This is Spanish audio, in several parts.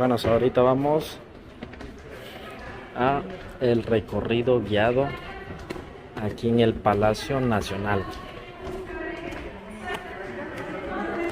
Bueno, ahorita vamos a el recorrido guiado aquí en el Palacio Nacional.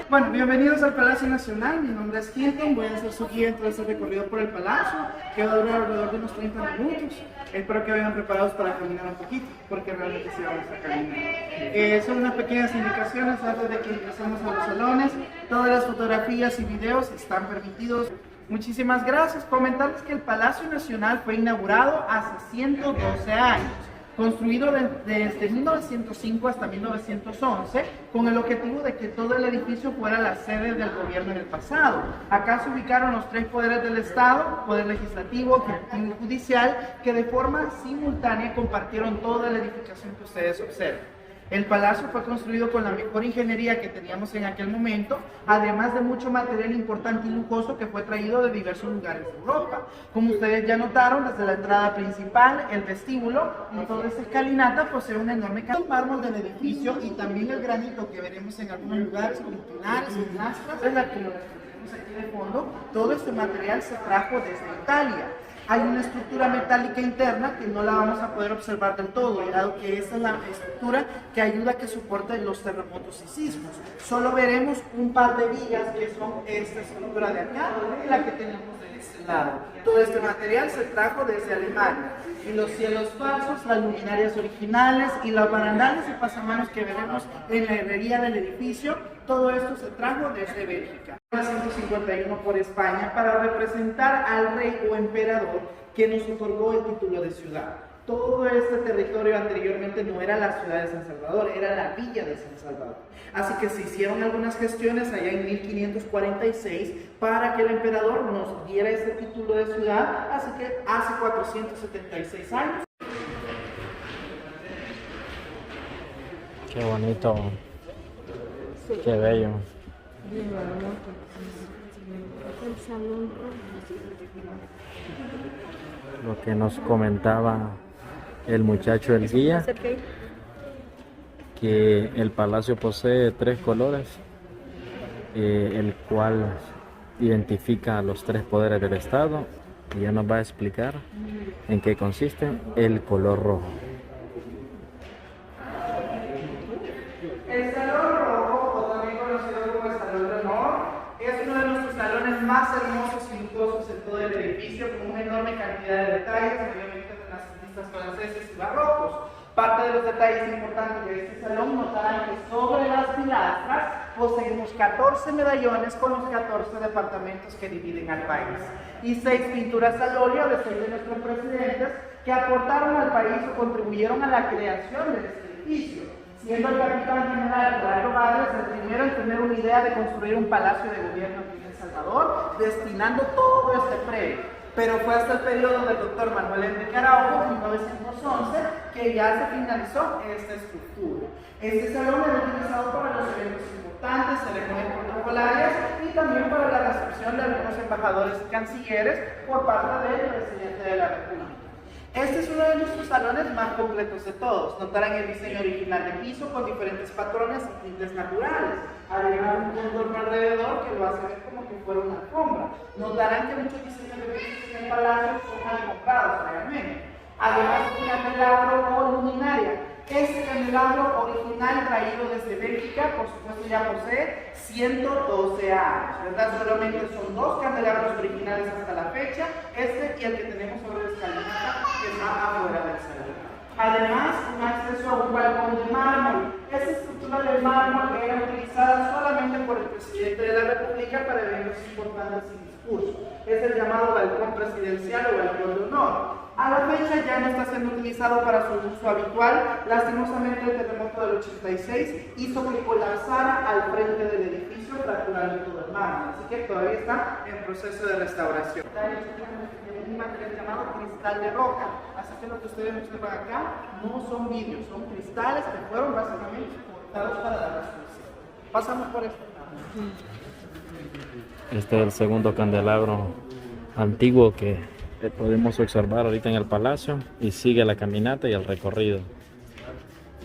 Bueno, bienvenidos al Palacio Nacional. Mi nombre es Hilton. Voy a hacer su guía en todo este recorrido por el Palacio, que va a durar alrededor de unos 30 minutos. Espero que vengan preparados para caminar un poquito, porque realmente sí vamos a caminar. Son unas pequeñas indicaciones antes de que ingresemos a los salones. Todas las fotografías y videos están permitidos. Muchísimas gracias. Comentarles que el Palacio Nacional fue inaugurado hace 112 años. Construido desde 1905 hasta 1911, con el objetivo de que todo el edificio fuera la sede del gobierno en el pasado. Acá se ubicaron los tres poderes del Estado, poder legislativo, ejecutivo y judicial, que de forma simultánea compartieron toda la edificación que ustedes observan. El palacio fue construido con la mejor ingeniería que teníamos en aquel momento, además de mucho material importante y lujoso que fue traído de diversos lugares de Europa. Como ustedes ya notaron, desde la entrada principal, el vestíbulo y toda esta escalinata posee una enorme cantidad de mármol del edificio y también el granito que veremos en algunos lugares, como pinares y lascas, es la que lo tenemos aquí de fondo. Todo este material se trajo desde Italia. Hay una estructura metálica interna que no la vamos a poder observar del todo, dado que esta es la estructura que ayuda a que soporte los terremotos y sismos. Solo veremos un par de vigas que son esta estructura de acá y la que tenemos de este lado. Todo este material se trajo desde Alemania. Y los cielos falsos, las luminarias originales y los barandales y pasamanos que veremos en la herrería del edificio, todo esto se trajo desde Bélgica. 1951 por España para representar al rey o emperador que nos otorgó el título de ciudad. Todo este territorio anteriormente no era la ciudad de San Salvador, era la villa de San Salvador. Así que se hicieron algunas gestiones allá en 1546 para que el emperador nos diera ese título de ciudad, así que hace 476 años. Qué bonito, qué bello. Lo que nos comentaba el muchacho del guía, que el palacio posee 3 colores, el cual identifica a los 3 poderes del Estado, y ya nos va a explicar en qué consiste el color rojo. El Salón Rojo, o también conocido como el Salón de Honor, es uno de nuestros salones más hermosos y lujosos en todo el edificio, con una enorme cantidad de detalles, obviamente renacentistas franceses y barrocos. Parte de los detalles importantes de este salón notarán que sobre las pilastras poseemos 14 medallones con los 14 departamentos que dividen al país y 6 pinturas al óleo de 6 de nuestros presidentes que aportaron al país o contribuyeron a la creación de este edificio, siendo el capitán general Eduardo Vargas el primero en tener una idea de construir un palacio de gobierno aquí en El Salvador, destinando todo este predio. Pero fue hasta el periodo del doctor Manuel Enrique Araujo, en 1911, que ya se finalizó esta estructura. Este salón es utilizado para los eventos importantes, ceremonias protocolarias y también para la recepción de algunos embajadores y cancilleres por parte del presidente de la República. Este es uno de nuestros salones más completos de todos. Notarán el diseño original de piso con diferentes patrones y tintes naturales. Además, un contorno alrededor que lo hace ver como que fuera una alfombra. Notarán que muchos diseños de pisos en el palacio son mal comprados realmente. Además, un candelabro o luminaria. Este candelabro original traído desde Bélgica, por supuesto, ya posee 112 años, ¿verdad? Solamente son 2 candelabros originales hasta la fecha, este y el que tenemos sobre la escalinata, que está afuera del salón. Además, un acceso a un balcón de mármol. Esta estructura de mármol era utilizada solamente por el presidente de la República para eventos importantes y discursos. Es el llamado balcón presidencial o balcón de honor. A la fecha ya no está siendo utilizado para su uso habitual. Lastimosamente el terremoto del 86 hizo que colapsara al frente del edificio, fracturando todo el mármol. Así que todavía está en proceso de restauración. Un material llamado cristal de roca. Así que lo que ustedes observan acá no son vidrios, son cristales que fueron básicamente cortados para dar la solución. Pasamos por esto. Este es el segundo candelabro antiguo que podemos observar ahorita en el palacio, y sigue la caminata y el recorrido.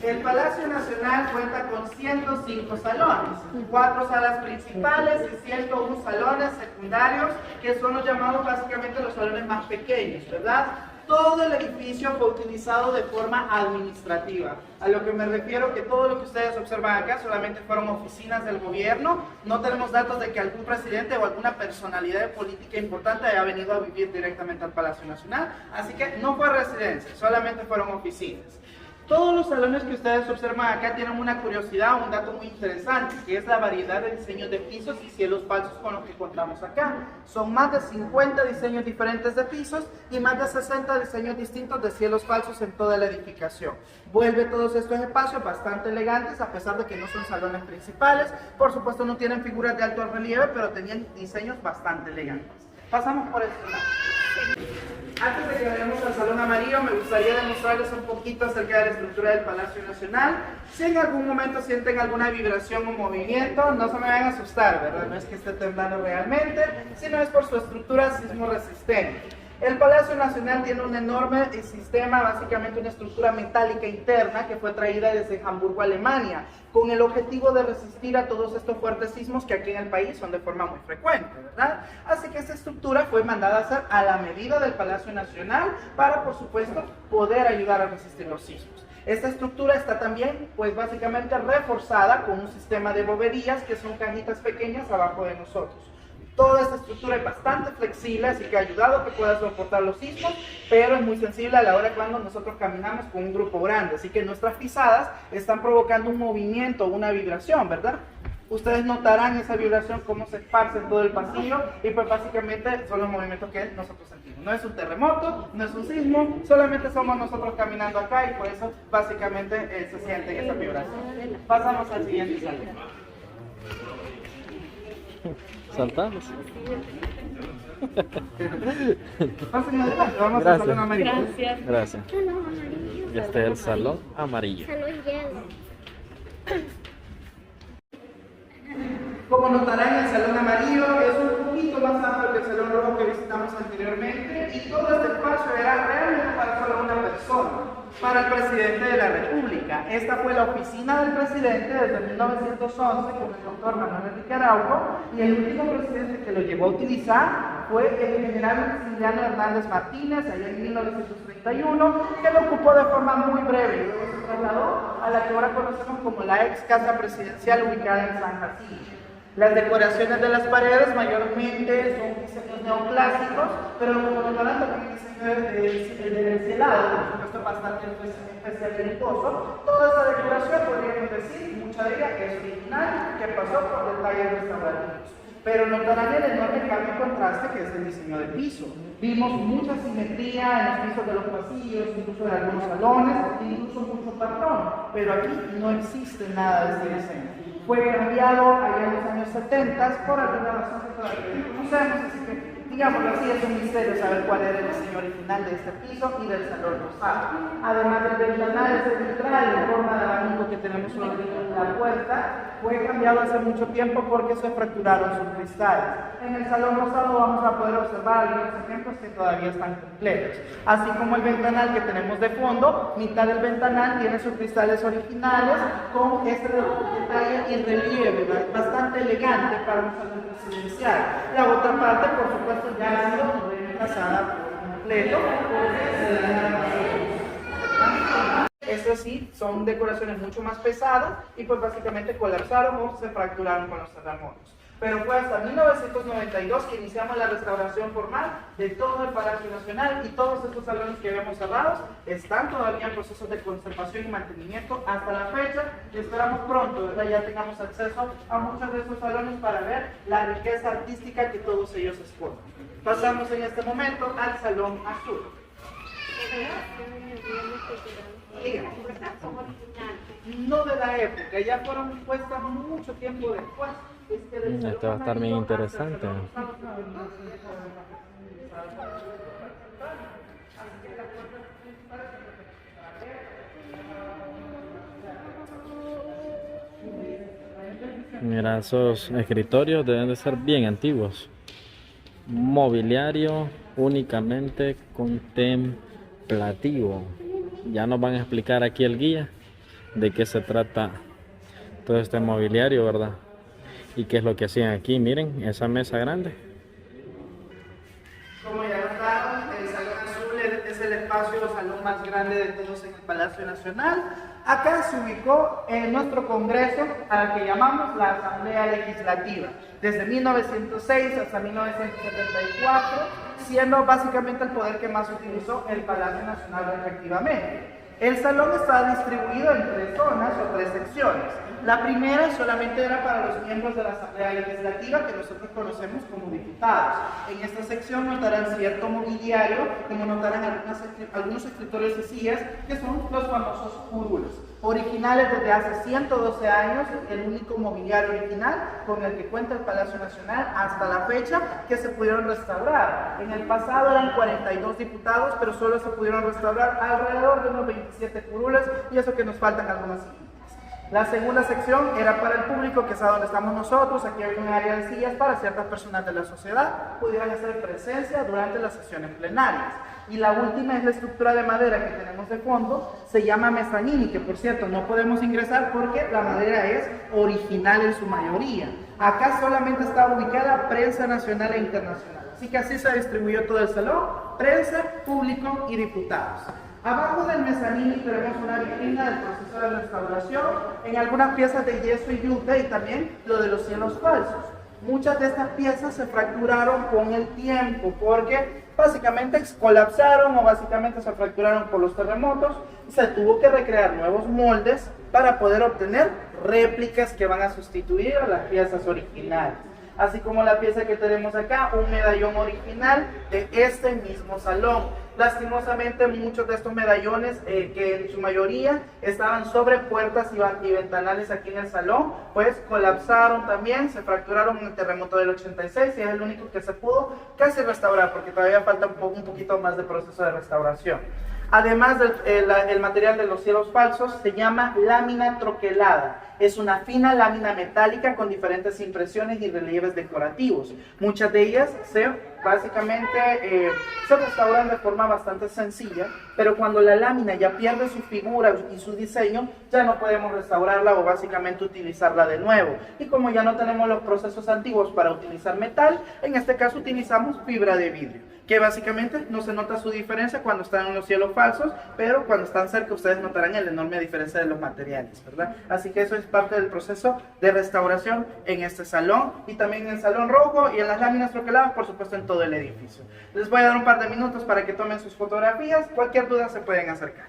El Palacio Nacional cuenta con 105 salones, 4 salas principales y 101 salones secundarios, que son los llamados básicamente los salones más pequeños, ¿verdad? Todo el edificio fue utilizado de forma administrativa, a lo que me refiero que todo lo que ustedes observan acá solamente fueron oficinas del gobierno. No tenemos datos de que algún presidente o alguna personalidad política importante haya venido a vivir directamente al Palacio Nacional, así que no fue residencia, solamente fueron oficinas. Todos los salones que ustedes observan acá tienen una curiosidad, un dato muy interesante, que es la variedad de diseños de pisos y cielos falsos con los que contamos acá. Son más de 50 diseños diferentes de pisos y más de 60 diseños distintos de cielos falsos en toda la edificación. Vuelve todos estos espacios bastante elegantes, a pesar de que no son salones principales. Por supuesto no tienen figuras de alto relieve, pero tenían diseños bastante elegantes. Pasamos por este lado. Antes de que vayamos al Salón Amarillo, me gustaría demostrarles un poquito acerca de la estructura del Palacio Nacional. Si en algún momento sienten alguna vibración o movimiento, no se me vayan a asustar, ¿verdad? No es que esté temblando realmente, sino es por su estructura sismo resistente. El Palacio Nacional tiene un enorme sistema, básicamente una estructura metálica interna que fue traída desde Hamburgo, Alemania, con el objetivo de resistir a todos estos fuertes sismos que aquí en el país son de forma muy frecuente, ¿verdad? Así que esta estructura fue mandada a hacer a la medida del Palacio Nacional para, por supuesto, poder ayudar a resistir los sismos. Esta estructura está también, pues básicamente reforzada con un sistema de boberías que son cajitas pequeñas abajo de nosotros. Toda esta estructura es bastante flexible, así que ha ayudado a que pueda soportar los sismos, pero es muy sensible a la hora cuando nosotros caminamos con un grupo grande, así que nuestras pisadas están provocando un movimiento, una vibración, ¿verdad? Ustedes notarán esa vibración, cómo se esparce en todo el pasillo, y pues básicamente son los movimientos que nosotros sentimos. No es un terremoto, no es un sismo, solamente somos nosotros caminando acá y por eso básicamente se siente esa vibración. Pasamos al siguiente salón. Saltamos. Pasen adelante, vamos al Salón Amarillo. Gracias. Gracias. Ya está el Salón Amarillo. Como notarán, el Salón Amarillo es un poquito más amplio que el Salón Rojo que visitamos anteriormente, y todo este espacio era realmente para solo una persona, para el presidente de la República. Esta fue la oficina del presidente desde 1911 con el doctor Manuel Enrique Araujo, y el último presidente que lo llevó a utilizar fue el general Maximiliano Hernández Martínez, allá en 1931, que lo ocupó de forma muy breve y luego se trasladó a la que ahora conocemos como la ex casa presidencial ubicada en San Jacinto. Las decoraciones de las paredes mayormente son diseños neoclásicos, pero como notarán también el diseño del encelado, por supuesto bastante especial y lujoso. Toda esa decoración, podríamos decir, mucha de ella es original, que pasó por detalles restaurativos. Pero notarán el enorme cambio y contraste que es el diseño del piso. Vimos mucha simetría en los pisos de los pasillos, incluso de algunos salones, incluso mucho patrón, pero aquí no existe nada de este diseño. Fue cambiado allá en los años 70 por alguna razón que todavía no conocemos, así que digámoslo así, es un misterio saber cuál era el diseño original de este piso y del salón rosado. Además del ventanal, ese vitral en forma de abanico que tenemos sobre la puerta, fue cambiado hace mucho tiempo porque se fracturaron sus cristales. En el salón rosado vamos a poder observar algunos ejemplos que todavía están completos. Así como el ventanal que tenemos de fondo, mitad del ventanal tiene sus cristales originales con este detalle en relieve, bastante elegante para un salón presidencial. La otra parte, por supuesto, ya ha sido reemplazada por completo. Eso sí, son decoraciones mucho más pesadas y pues básicamente colapsaron o se fracturaron con los terremotos. Pero fue hasta 1992 que iniciamos la restauración formal de todo el Palacio Nacional, y todos estos salones que vemos cerrados están todavía en procesos de conservación y mantenimiento hasta la fecha, y esperamos pronto, ¿verdad?, ya tengamos acceso a muchos de esos salones para ver la riqueza artística que todos ellos esconden. Pasamos en este momento al Salón Azul. No de la época, ya fueron puestas mucho tiempo después. Esto va a estar bien interesante. Mira, esos escritorios deben de ser bien antiguos. Mobiliario únicamente contemplativo. Ya nos van a explicar aquí el guía de qué se trata todo este mobiliario, ¿verdad? Y qué es lo que hacían aquí. Miren, esa mesa grande. Como ya notaron, el Salón Azul es el espacio o salón más grande de todos en el Palacio Nacional. Acá se ubicó nuestro Congreso, al que llamamos la Asamblea Legislativa, desde 1906 hasta 1974, siendo básicamente el poder que más utilizó el Palacio Nacional respectivamente. El salón está distribuido en 3 zonas o 3 secciones. La primera solamente era para los miembros de la Asamblea Legislativa, que nosotros conocemos como diputados. En esta sección notarán cierto mobiliario, como notarán algunos escritorios y sillas, que son los famosos curules. Originales desde hace 112 años, el único mobiliario original con el que cuenta el Palacio Nacional hasta la fecha que se pudieron restaurar. En el pasado eran 42 diputados, pero solo se pudieron restaurar alrededor de unos 27 curules, y eso que nos faltan algunas sillas. La segunda sección era para el público, que es a donde estamos nosotros. Aquí hay un área de sillas para ciertas personas de la sociedad pudieran hacer presencia durante las sesiones plenarias. Y la última es la estructura de madera que tenemos de fondo, se llama mezzanini, que por cierto no podemos ingresar porque la madera es original en su mayoría. Acá solamente está ubicada prensa nacional e internacional. Así que así se distribuyó todo el salón: prensa, público y diputados. Abajo del mezzanini tenemos una vitrina del proceso de restauración, en algunas piezas de yeso y yute, y también lo de los cielos falsos. Muchas de estas piezas se fracturaron con el tiempo porque básicamente colapsaron o básicamente se fracturaron por los terremotos, y se tuvo que recrear nuevos moldes para poder obtener réplicas que van a sustituir a las piezas originales. Así como la pieza que tenemos acá, un medallón original de este mismo salón. Lastimosamente, muchos de estos medallones, que en su mayoría estaban sobre puertas y ventanales aquí en el salón, pues colapsaron también, se fracturaron en el terremoto del 86, y es el único que se pudo casi restaurar, porque todavía falta un poquito más de proceso de restauración. Además del material de los cielos falsos, se llama lámina troquelada. Es una fina lámina metálica con diferentes impresiones y relieves decorativos. Muchas de ellas básicamente se restauran de forma bastante sencilla, pero cuando la lámina ya pierde su figura y su diseño, ya no podemos restaurarla o básicamente utilizarla de nuevo. Y como ya no tenemos los procesos antiguos para utilizar metal, en este caso utilizamos fibra de vidrio, que básicamente no se nota su diferencia cuando están en los cielos falsos, pero cuando están cerca ustedes notarán la enorme diferencia de los materiales, ¿verdad? Así que eso es parte del proceso de restauración en este salón, y también en el salón rojo y en las láminas troqueladas, por supuesto en todo el edificio. Les voy a dar un par de minutos para que tomen sus fotografías. Cualquier duda se pueden acercar.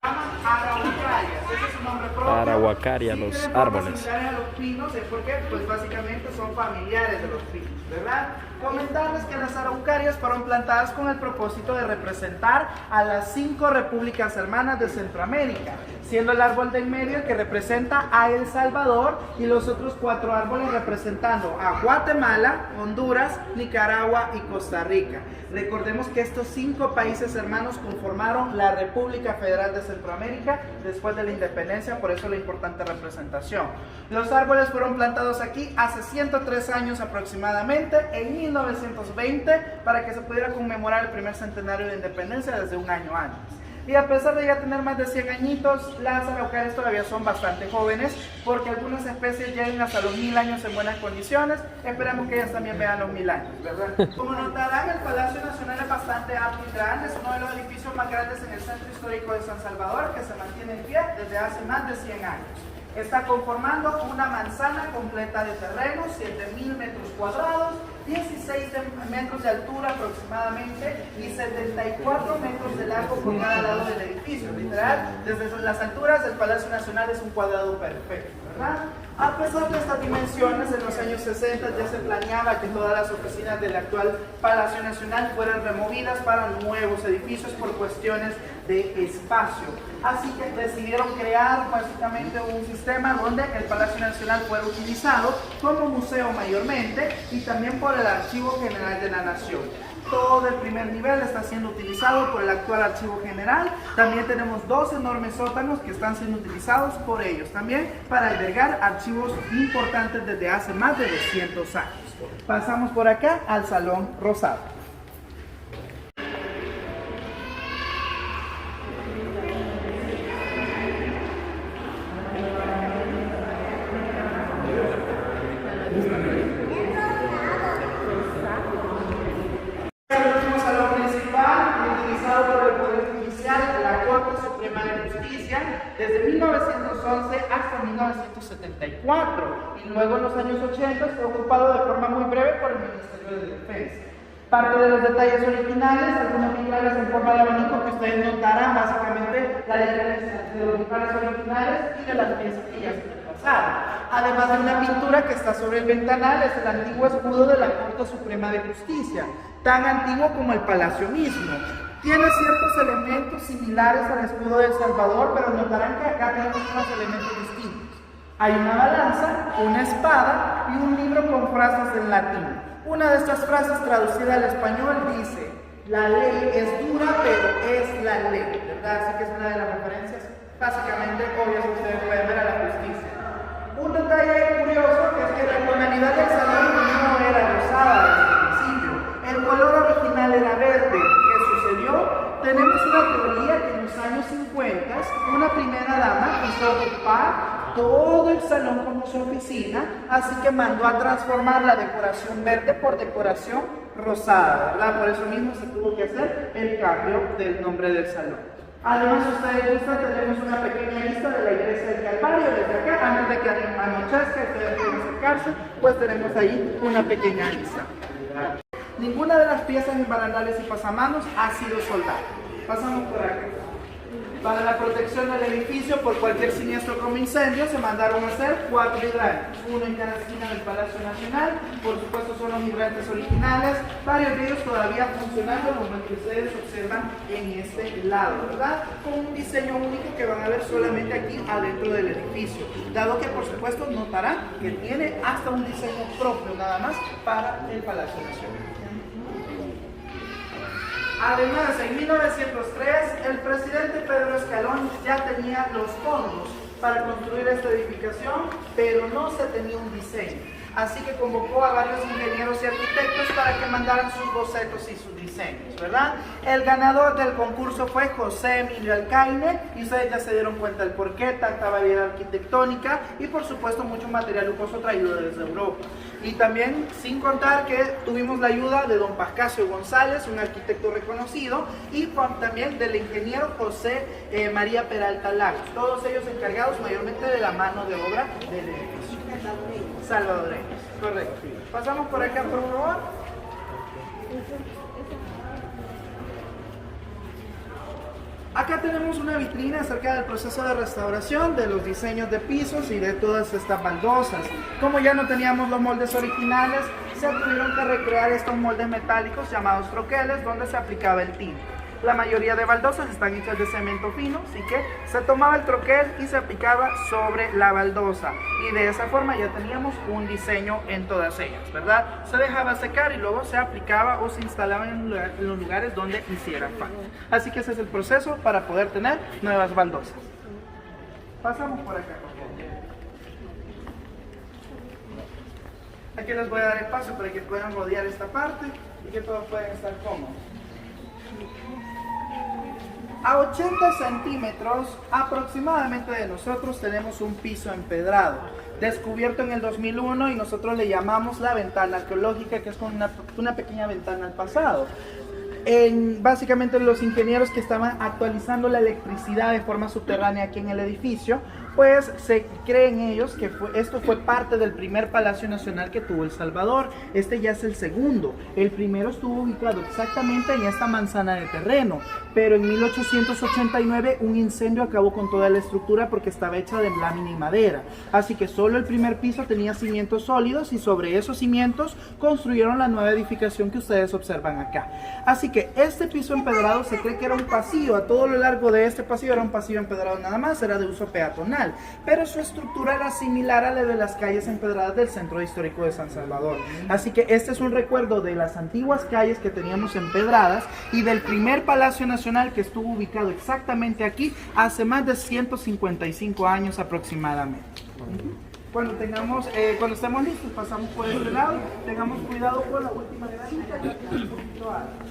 Araucarias, ese es su nombre propio. Araucaria, los árboles. Similares a los pinos, es porque pues básicamente son familiares de los pinos, ¿verdad? Comentarles que las araucarias fueron plantadas con el propósito de representar a las 5 repúblicas hermanas de Centroamérica, siendo el árbol del medio el que representa a El Salvador, y los otros 4 árboles representando a Guatemala, Honduras, Nicaragua y Costa Rica. Recordemos que estos 5 países hermanos conformaron la República Federal de Centroamérica después de la independencia, por eso la importante representación. Los árboles fueron plantados aquí hace 103 años aproximadamente, en 1920, para que se pudiera conmemorar el primer centenario de independencia desde un año antes. Y a pesar de ya tener más de 100 añitos, las araucarias todavía son bastante jóvenes, porque algunas especies llegan hasta los 1000 años en buenas condiciones. Esperamos que ellas también vean los 1000 años, ¿verdad? Como notarán, el Palacio Nacional es bastante amplio y grande, es uno de los edificios más grandes en el centro histórico de San Salvador, que se mantiene en pie desde hace más de 100 años. Está conformando una manzana completa de terreno, 7000 metros cuadrados, 16 metros de altura aproximadamente y 74 metros de largo por cada lado del edificio. Literal, desde las alturas del Palacio Nacional es un cuadrado perfecto, ¿verdad? A pesar de estas dimensiones, en los años 60 ya se planeaba que todas las oficinas del actual Palacio Nacional fueran removidas para nuevos edificios por cuestiones de espacio. Así que decidieron crear básicamente un sistema donde el Palacio Nacional fuera utilizado como museo mayormente, y también por el Archivo General de la Nación. Todo el primer nivel está siendo utilizado por el actual Archivo General. También tenemos 2 enormes sótanos que están siendo utilizados por ellos también para albergar archivos importantes desde hace más de 200 años. Pasamos por acá al Salón Rosado. Corte Suprema de Justicia desde 1911 hasta 1974 y luego en los años 80 fue ocupado de forma muy breve por el Ministerio de Defensa. Parte de los detalles originales, algunos vitrales en forma de abanico que ustedes notarán básicamente la diferencia de los vitrales originales y de las piezas que ya se reemplazaron. Además de una pintura que está sobre el ventanal, es el antiguo escudo de la Corte Suprema de Justicia, tan antiguo como el palacio mismo. Tiene ciertos elementos similares al escudo de El Salvador, pero notarán que acá tenemos unos elementos distintos. Hay una balanza, una espada y un libro con frases en latín. Una de estas frases traducida al español dice: la ley es dura, pero es la ley, ¿verdad? Así que es una de las referencias básicamente obvias que ustedes pueden ver a la justicia. Un detalle curioso es que la tonalidad del salón no era rosada desde el principio. El color original era verde. ¿Qué sucedió? Tenemos una teoría que en los años 50 una primera dama quiso ocupar todo el salón como su oficina, así que mandó a transformar la decoración verde por decoración rosada, ¿verdad? Por eso mismo se tuvo que hacer el cambio del nombre del salón. Además, ustedes gustan, tenemos una pequeña lista de la iglesia del Calvario desde acá, antes de que anochezca, ustedes pueden acercarse, pues tenemos ahí una pequeña lista. Ninguna de las piezas en barandales y pasamanos ha sido soldada. Pasamos por acá. Para la protección del edificio por cualquier siniestro como incendio, se mandaron a hacer 4 hidrantes, uno en cada esquina del Palacio Nacional. Por supuesto son los hidrantes originales, varios de ellos todavía funcionando, como el que ustedes observan en este lado, ¿verdad? Con un diseño único que van a ver solamente aquí adentro del edificio, dado que por supuesto notarán que tiene hasta un diseño propio nada más para el Palacio Nacional. Además, en 1903, el presidente Pedro Escalón ya tenía los fondos para construir esta edificación, pero no se tenía un diseño. Así que convocó a varios ingenieros y arquitectos para que mandaran sus bocetos y sus diseños, ¿verdad? El ganador del concurso fue José Emilio Alcaine, y ustedes ya se dieron cuenta del porqué, tanta variedad arquitectónica y por supuesto mucho material lujoso traído desde Europa. Y también, sin contar que tuvimos la ayuda de don Pascasio González, un arquitecto reconocido, y también del ingeniero José María Peralta Lagos, todos ellos encargados mayormente de la mano de obra del edificio. Salvadoreños, correcto. Pasamos por acá, por favor. Acá tenemos una vitrina acerca del proceso de restauración, de los diseños de pisos y de todas estas baldosas. Como ya no teníamos los moldes originales, se tuvieron que recrear estos moldes metálicos llamados troqueles, donde se aplicaba el tinte. La mayoría de baldosas están hechas de cemento fino, así que se tomaba el troquel y se aplicaba sobre la baldosa. Y de esa forma ya teníamos un diseño en todas ellas, ¿verdad? Se dejaba secar y luego se aplicaba o se instalaba en los lugares donde hiciera falta. Así que ese es el proceso para poder tener nuevas baldosas. Pasamos por acá. Aquí les voy a dar espacio para que puedan rodear esta parte y que todos puedan estar cómodos. A 80 centímetros aproximadamente de nosotros tenemos un piso empedrado, descubierto en el 2001, y nosotros le llamamos la ventana arqueológica, que es con una pequeña ventana al pasado. Básicamente los ingenieros que estaban actualizando la electricidad de forma subterránea aquí en el edificio, pues se creen ellos que esto fue parte del primer Palacio Nacional que tuvo El Salvador. Este ya es el segundo. El primero estuvo ubicado exactamente en esta manzana de terreno, pero en 1889 un incendio acabó con toda la estructura porque estaba hecha de lámina y madera. Así que solo el primer piso tenía cimientos sólidos, y sobre esos cimientos construyeron la nueva edificación que ustedes observan acá. Así que este piso empedrado se cree que era un pasillo. A todo lo largo de este pasillo era un pasillo empedrado nada más, era de uso peatonal, pero su estructura era similar a la de las calles empedradas del Centro Histórico de San Salvador. Así que este es un recuerdo de las antiguas calles que teníamos empedradas y del primer Palacio Nacional, que estuvo ubicado exactamente aquí hace más de 155 años aproximadamente. Cuando estemos listos, pasamos por este lado. Tengamos cuidado con la última granita, que es un poquito alta.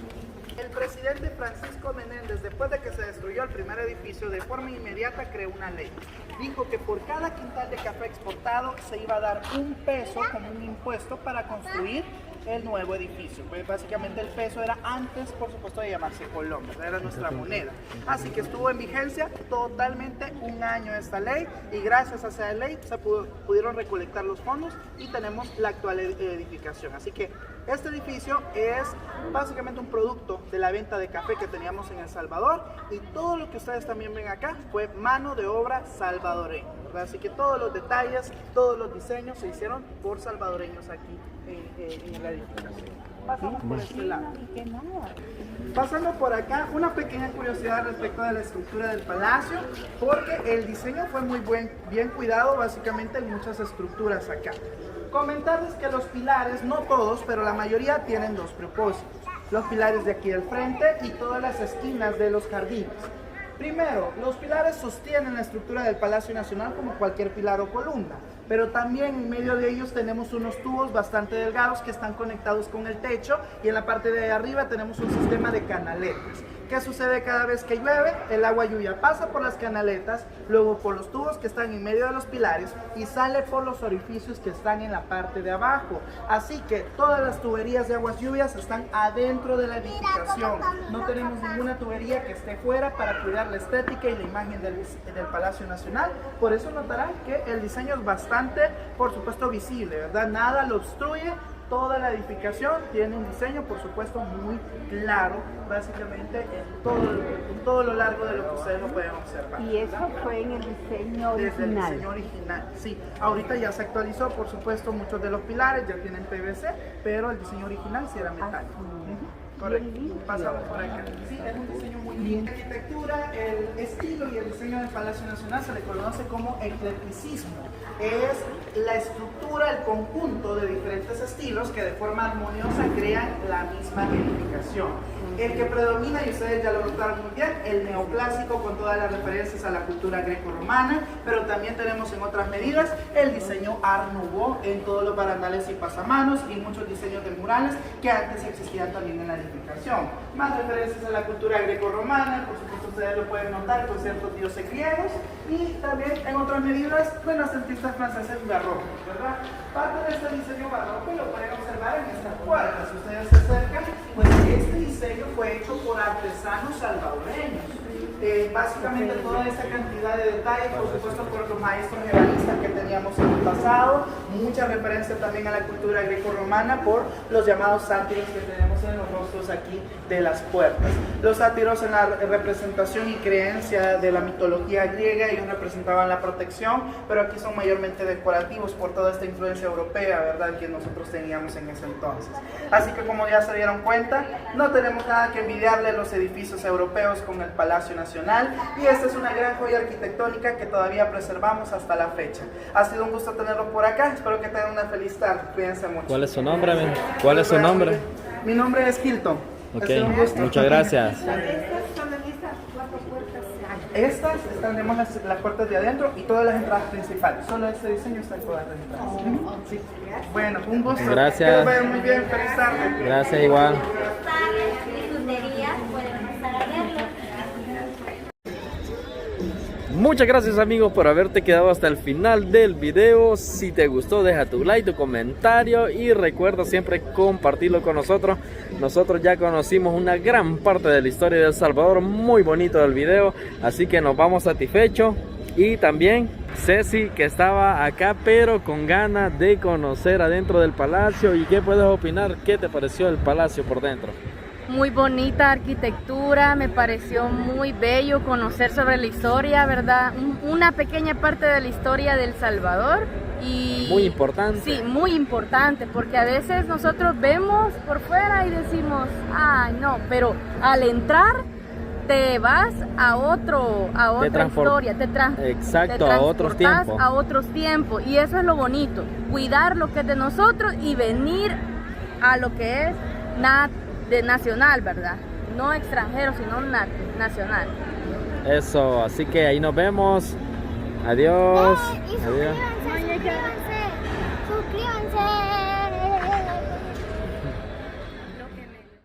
El presidente Francisco Menéndez, después de que se destruyó el primer edificio, de forma inmediata creó una ley. Dijo que por cada quintal de café exportado se iba a dar $1 como un impuesto para construir el nuevo edificio. Pues básicamente el peso era antes, por supuesto, de llamarse Colón, era nuestra moneda. Así que estuvo en vigencia totalmente un año esta ley y gracias a esa ley se pudieron recolectar los fondos y tenemos la actual edificación. Así que este edificio es básicamente un producto de la venta de café que teníamos en El Salvador y todo lo que ustedes también ven acá fue mano de obra salvadoreña, ¿verdad? Así que todos los detalles, todos los diseños se hicieron por salvadoreños aquí en la edificación. Pasamos por este lado. Pasando por acá, una pequeña curiosidad respecto de la estructura del palacio, porque el diseño fue muy bien cuidado, básicamente en muchas estructuras acá. Comentarles que los pilares, no todos, pero la mayoría tienen dos propósitos. Los pilares de aquí del frente y todas las esquinas de los jardines. Primero, los pilares sostienen la estructura del Palacio Nacional como cualquier pilar o columna, pero también en medio de ellos tenemos unos tubos bastante delgados que están conectados con el techo y en la parte de arriba tenemos un sistema de canaletas. ¿Qué sucede cada vez que llueve? El agua lluvia pasa por las canaletas, luego por los tubos que están en medio de los pilares y sale por los orificios que están en la parte de abajo. Así que todas las tuberías de aguas lluvias están adentro de la edificación. No tenemos ninguna tubería que esté fuera para cuidar la estética y la imagen del Palacio Nacional. Por eso notarán que el diseño es bastante, por supuesto, visible, ¿verdad? Nada lo obstruye. Toda la edificación tiene un diseño, por supuesto, muy claro, básicamente en todo lo largo de lo que ustedes lo pueden observar. ¿Y eso fue en el diseño original? Desde el diseño original, sí. Ahorita ya se actualizó, por supuesto, muchos de los pilares ya tienen PVC, pero el diseño original sí era metálico. Correcto, pasamos por acá. Sí, es un diseño muy lindo. La arquitectura, el estilo y el diseño del Palacio Nacional se le conoce como eclecticismo. Es la estructura, el conjunto de diferentes estilos que de forma armoniosa crean la misma edificación. El que predomina, y ustedes ya lo notaron muy bien, el neoclásico con todas las referencias a la cultura greco-romana, pero también tenemos en otras medidas el diseño Art Nouveau en todos los barandales y pasamanos y muchos diseños de murales que antes existían también en la edificación. Más referencias a la cultura greco-romana, por supuesto ustedes lo pueden notar con ciertos dioses griegos y también en otras medidas renacentistas franceses y barrocos, ¿verdad? Parte de este diseño barroco lo pueden observar en estas puertas. Si ustedes se acercan, pues este diseño fue hecho por artesanos salvadoreños. Básicamente toda esa cantidad de detalles, por supuesto por los maestros ebanistas que teníamos en el pasado, mucha referencia también a la cultura greco-romana por los llamados sátiros que tenemos en los rostros aquí de las puertas. Los sátiros en la representación y creencia de la mitología griega, ellos representaban la protección, pero aquí son mayormente decorativos por toda esta influencia europea, ¿verdad?, que nosotros teníamos en ese entonces. Así que como ya se dieron cuenta, no tenemos nada que envidiarle a los edificios europeos con el Palacio Nacional y esta es una gran joya arquitectónica que todavía preservamos hasta la fecha. Ha sido un gusto tenerlos por acá, espero que tengan una feliz tarde, cuídense mucho. ¿Cuál es su nombre, amigo? ¿Cuál es su nombre? Mi nombre es Hilton. Ok, muchas gracias. Estas tenemos las puertas de adentro y todas las entradas principales. Solo este diseño está en todas las entradas. Sí. Bueno, un gusto. Gracias. Que lo vean muy bien. Feliz tarde. Gracias, igual. Muchas gracias, amigos, por haberte quedado hasta el final del video. Si te gustó, deja tu like, tu comentario y recuerda siempre compartirlo con nosotros. Nosotros ya conocimos una gran parte de la historia de El Salvador, muy bonito del video, así que nos vamos satisfechos. Y también Ceci, que estaba acá pero con ganas de conocer adentro del palacio. ¿Y qué puedes opinar? ¿Qué te pareció el palacio por dentro? Muy bonita arquitectura, me pareció muy bello conocer sobre la historia, ¿verdad? Una pequeña parte de la historia de El Salvador. Y muy importante. Sí, muy importante, porque a veces nosotros vemos por fuera y decimos, ay no, pero al entrar te vas a otra historia, exacto, a otros tiempos. A otros tiempos, y eso es lo bonito, cuidar lo que es de nosotros y venir a lo que es de nacional, ¿verdad? No extranjero, sino nacional. Eso, así que ahí nos vemos. Adiós. Suscríbanse.